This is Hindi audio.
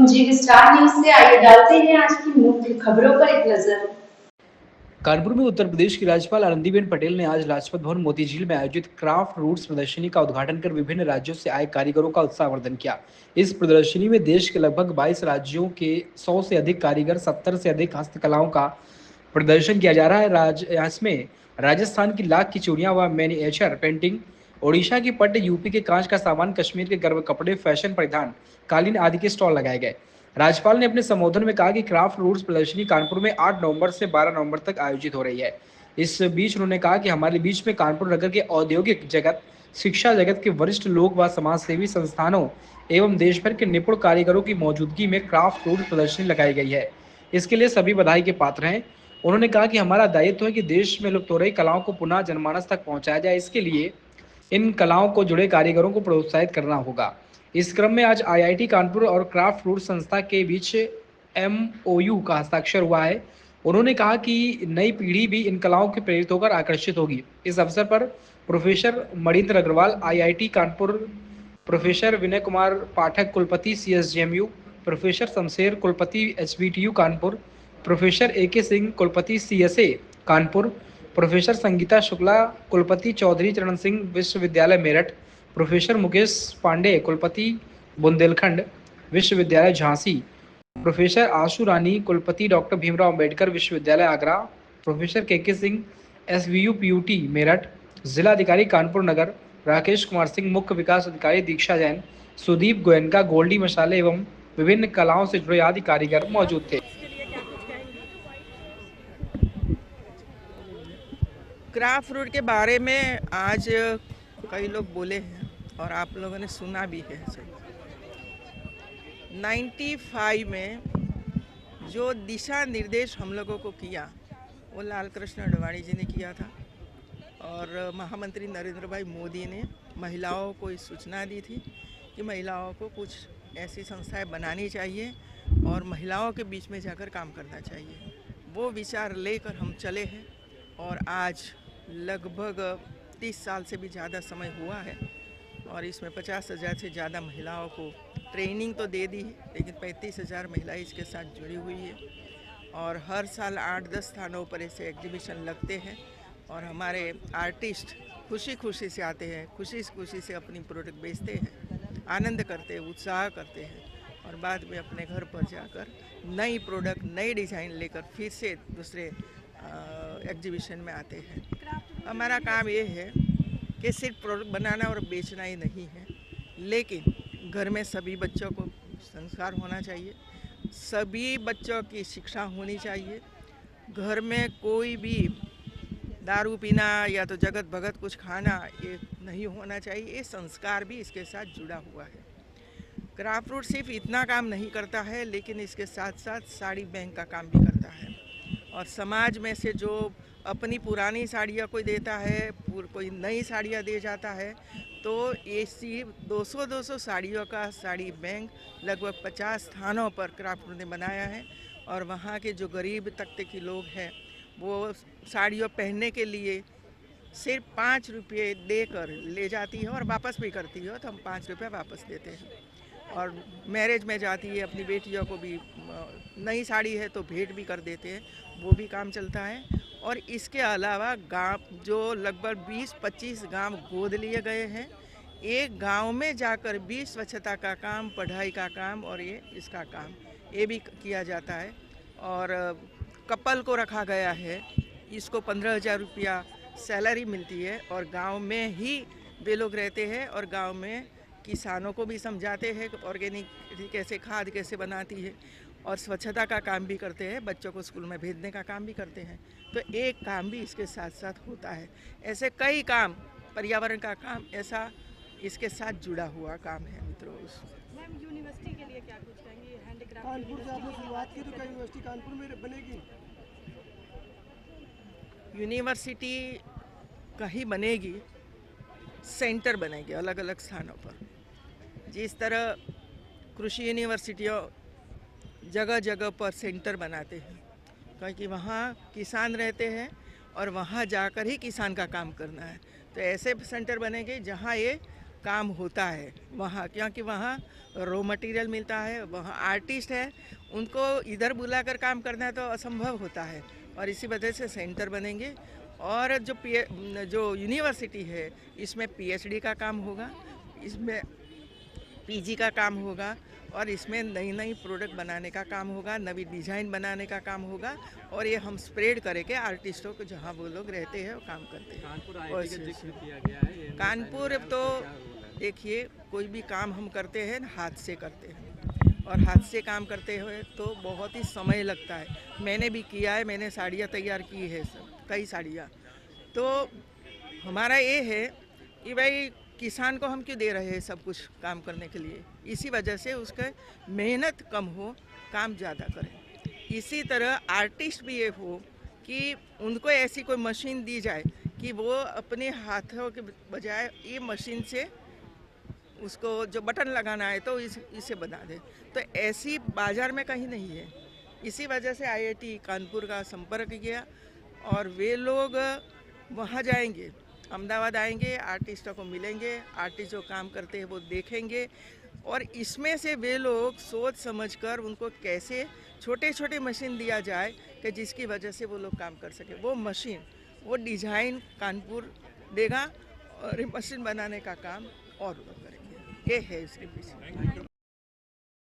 जी स्टार न्यूज से आइए डालते हैं आज की मुख्य खबरों पर एक नजर। कानपुर में उत्तर प्रदेश की राज्यपाल आनंदीबेन पटेल ने आज लाजपत भवन मोतीझील में आयोजित क्राफ्ट रूट्स प्रदर्शनी का उद्घाटन कर विभिन्न राज्यों से आए कारीगरों का उत्साहवर्धन किया। इस प्रदर्शनी में देश के लगभग 22 राज्यों के 100 से अधिक कारीगर, 70 से अधिक हस्तकलाओं का प्रदर्शन किया जा रहा है। इसमें राजस्थान की लाख की चूड़ियां व मैनिएचर पेंटिंग, ओडिशा की पट्ट, यूपी के कांच का सामान, कश्मीर के गर्व कपड़े, फैशन परिधान, कालीन आदि के स्टॉल लगाए गए। राज्यपाल ने अपने संबोधन में कहा कि क्राफ्ट रूट्स प्रदर्शनी कानपुर में 8 नवंबर से 12 नवंबर तक आयोजित हो रही है। इस बीच उन्होंने कहा कि हमारे बीच में कानपुर नगर के औद्योगिक जगत, शिक्षा जगत के वरिष्ठ लोग व समाजसेवी संस्थानों एवं देश भर के निपुण कारीगरों की मौजूदगी में क्राफ्ट रूट्स प्रदर्शनी लगाई गई है। इसके लिए सभी बधाई के पात्र हैं। उन्होंने कहा कि हमारा दायित्व है कि देश में लुप्त हो रही कलाओं को पुनः जनमानस तक पहुंचाया जाए। इसके लिए इन कलाओं को जुड़े कारीगरों को प्रोत्साहित करना होगा। इस क्रम में आज आईआईटी कानपुर और क्राफ्ट रूट संस्था के बीच एमओयू का हस्ताक्षर हुआ है। उन्होंने कहा कि नई पीढ़ी भी इन कलाओं के प्रेरित होकर आकर्षित होगी। इस अवसर पर professor Manindra Agrawal IIT Kanpur, professor Vinay Kumar Pathak कुलपति सीएसजेएमयू, प्रोफेसर शमशेर कुलपति HBTU Kanpur, professor AK Singh कुलपति सीएसए कानपुर, प्रोफेसर संगीता शुक्ला कुलपति चौधरी चरण सिंह विश्वविद्यालय मेरठ, प्रोफेसर मुकेश पांडे कुलपति बुंदेलखंड विश्वविद्यालय झांसी, प्रोफेसर आशु रानी कुलपति डॉक्टर भीमराव अंबेडकर विश्वविद्यालय Agra, professor KK Singh SVU PUT Meerut, जिलाधिकारी कानपुर नगर राकेश कुमार सिंह, मुख्य विकास अधिकारी दीक्षा जैन, सुदीप गोयनका, गोल्डी मसाले एवं विभिन्न कलाओं से जुड़े आदि कारीगर मौजूद थे। क्राफ्ट रूट के बारे में आज कई लोग बोले हैं और आप लोगों ने सुना भी है। 95 में जो दिशा निर्देश हम लोगों को किया वो लाल कृष्ण अडवाणी जी ने किया था और महामंत्री नरेंद्र भाई मोदी ने महिलाओं को इस सूचना दी थी कि महिलाओं को कुछ ऐसी संस्थाएं बनानी चाहिए और महिलाओं के बीच में जाकर काम करना चाहिए। वो विचार लेकर हम चले हैं और आज लगभग 30 साल से भी ज़्यादा समय हुआ है और इसमें 50,000 से ज़्यादा महिलाओं को ट्रेनिंग तो दे दी है, लेकिन 35,000 महिलाएं इसके साथ जुड़ी हुई है और हर साल 8-10 स्थानों पर ऐसे एग्जीबिशन लगते हैं और हमारे आर्टिस्ट खुशी खुशी से आते हैं, खुशी खुशी से अपनी प्रोडक्ट बेचते हैं, आनंद करते हैं, उत्साह करते हैं और बाद में अपने घर पर जाकर नई प्रोडक्ट, नई डिज़ाइन लेकर फिर से दूसरे एग्जीबिशन में आते हैं। हमारा काम ये है कि सिर्फ प्रोडक्ट बनाना और बेचना ही नहीं है, लेकिन घर में सभी बच्चों को संस्कार होना चाहिए, सभी बच्चों की शिक्षा होनी चाहिए। घर में कोई भी दारू पीना या तो जगत भगत कुछ खाना ये नहीं होना चाहिए। ये संस्कार भी इसके साथ जुड़ा हुआ है। क्राफ्ट रूट सिर्फ इतना काम नहीं करता है, लेकिन इसके साथ साथ साड़ी बैंक का काम भी करता है और समाज में से जो अपनी पुरानी साड़ियाँ कोई देता है, कोई नई साड़ियाँ दे जाता है, तो ऐसी 200-200 साड़ियों का साड़ी बैंक लगभग 50 स्थानों पर क्राफ्ट रूट ने बनाया है और वहाँ के जो गरीब तबके के लोग हैं वो साड़ियों पहनने के लिए सिर्फ 5 रुपये देकर ले जाती है और वापस भी करती है, तो हम 5 रुपये वापस देते हैं। और मैरिज में जाती है, अपनी बेटियों को भी नई साड़ी है तो भेंट भी कर देते हैं, वो भी काम चलता है। और इसके अलावा गांव जो लगभग 20-25 गांव गोद लिए गए हैं, एक गांव में जाकर भी स्वच्छता का काम, पढ़ाई का काम और ये इसका काम ये भी किया जाता है। और कपल को रखा गया है, इसको 15,000 रुपया सैलरी मिलती है और गांव में ही वे लोग रहते हैं और गांव में किसानों को भी समझाते हैं ऑर्गेनिक कैसे खाद कैसे बनाती है और स्वच्छता का काम भी करते हैं, बच्चों को स्कूल में भेजने का काम भी करते हैं। तो एक काम भी इसके साथ साथ होता है। ऐसे कई काम, पर्यावरण का काम ऐसा इसके साथ जुड़ा हुआ काम है। मित्रों, मैम यूनिवर्सिटी के लिए क्या कुछ कहेंगे? हैंडीक्राफ्ट कानपुर से आपने शुरुआत की तो क्या यूनिवर्सिटी कानपुर में बनेगी? यूनिवर्सिटी कहीं बनेगी, सेंटर बनेंगे अलग अलग स्थानों पर। जिस तरह कृषि यूनिवर्सिटियों जगह जगह पर सेंटर बनाते हैं, क्योंकि वहाँ किसान रहते हैं और वहाँ जाकर ही किसान का काम करना है, तो ऐसे सेंटर बनेंगे जहाँ ये काम होता है वहाँ, क्योंकि वहाँ रॉ मटेरियल मिलता है, वहाँ आर्टिस्ट है, उनको इधर बुलाकर काम करना तो असंभव होता है। और इसी वजह से सेंटर बनेंगे और जो यूनिवर्सिटी है इसमें पीएचडी का काम होगा, इसमें पीजी का काम होगा और इसमें नई नई प्रोडक्ट बनाने का काम होगा, नवी डिज़ाइन बनाने का काम होगा और ये हम स्प्रेड करेंगे आर्टिस्टों को जहाँ वो लोग रहते हैं वो काम करते हैं। कानपुर आईआईटी का जिक्र किया गया है, ये कानपुर का तो क्या होगा? देखिए, कोई भी काम हम करते हैं हाथ से करते हैं और हाथ से काम करते हुए तो बहुत ही समय लगता है। मैंने भी किया है, मैंने साड़ियाँ तैयार की है, सब कई साड़ियाँ। तो हमारा ये है कि भाई किसान को हम क्यों दे रहे हैं सब कुछ काम करने के लिए, इसी वजह से उसका मेहनत कम हो, काम ज़्यादा करें। इसी तरह आर्टिस्ट भी ये हो कि उनको ऐसी कोई मशीन दी जाए कि वो अपने हाथों के बजाय ये मशीन से उसको जो बटन लगाना है तो इसे बना दे। तो ऐसी बाज़ार में कहीं नहीं है। इसी वजह से आईआईटी कानपुर का संपर्क किया और वे लोग वहाँ जाएंगे, अहमदाबाद आएंगे, आर्टिस्टों को मिलेंगे, आर्टिस्ट जो काम करते हैं वो देखेंगे और इसमें से वे लोग सोच समझकर उनको कैसे छोटे छोटे मशीन दिया जाए कि जिसकी वजह से वो लोग काम कर सके। वो मशीन, वो डिज़ाइन कानपुर देगा और मशीन बनाने का काम और लोग करेंगे। ये है इसके पीछे।